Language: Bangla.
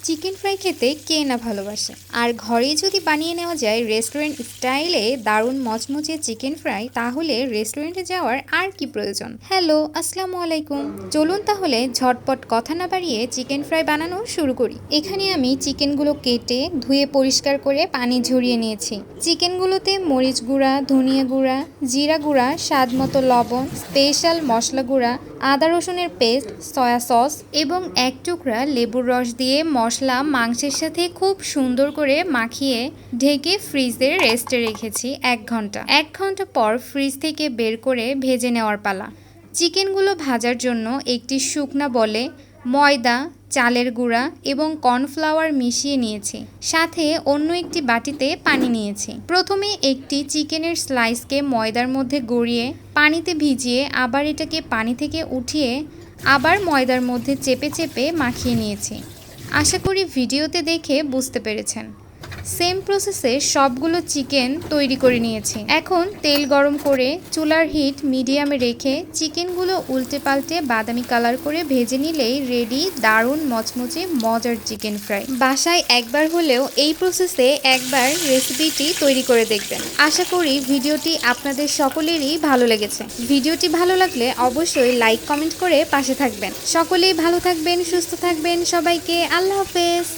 চিকেন ফ্রাই খেতে কে না ভালোবাসে। আর ঘরেই যদি বানিয়ে নেওয়া যায় রেস্টুরেন্ট স্টাইলে দারুণ মচমচে চিকেন ফ্রাই, তাহলে রেস্টুরেন্টে যাওয়ার আর কি প্রয়োজন। হ্যালো, আসসালামু আলাইকুম। চলুন তাহলে ঝটপট কথা না বাড়িয়ে চিকেন ফ্রাই বানানো শুরু করি। এখানে আমি চিকেনগুলো কেটে ধুয়ে পরিষ্কার করে পানি ঝরিয়ে নিয়েছি। চিকেনগুলোতে মরিচ গুঁড়া, ধনিয়া গুঁড়া, জিরা গুঁড়া, স্বাদ মতো লবণ, স্পেশাল মশলা গুঁড়া, আদা রসুনের পেস্ট, সয়া সস এবং এক টুকরা লেবুর রস দিয়ে মশলা মাংসের সাথে খুব সুন্দর করে মাখিয়ে ঢেকে ফ্রিজে রেস্টে রেখেছি 1 ঘন্টা। 1 ঘন্টা পর ফ্রিজ থেকে বের করে ভেজে নেওয়ার পালা। চিকেনগুলো ভাজার জন্য একটি শুকনা বলে ময়দা, চালের গুঁড়া এবং কর্নফ্লাওয়ার মিশিয়ে নিয়েছি। সাথে অন্য একটি বাটিতে পানি নিয়েছি। প্রথমে একটি চিকেনের স্লাইসকে ময়দার মধ্যে গড়িয়ে পানিতে ভিজিয়ে আবার এটাকে পানি থেকে উঠিয়ে আবার ময়দার মধ্যে চেপে চেপে মাখিয়ে নিয়েছি। আশা করি ভিডিওতে দেখে বুঝতে পেরেছেন। সেম প্রসেসে সবগুলো চিকেন তৈরি করে নিয়েছি। এখন তেল গরম করে চুলার হিট মিডিয়ামে রেখে চিকেনগুলো উল্টে পাল্টে বাদামি কালার করে ভেজে নিলেই রেডি দারুণ মচমচে মজার চিকেন ফ্রাই। বাসায় একবার হলেও এই প্রসেসে একবার রেসিপিটি তৈরি করে দেখবেন। আশা করি ভিডিওটি আপনাদের সকলেরই ভালো লেগেছে। ভিডিওটি ভালো লাগলে অবশ্যই লাইক কমেন্ট করে পাশে থাকবেন। সকলেই ভালো থাকবেন, সুস্থ থাকবেন। সবাইকে আল্লাহ হাফেজ।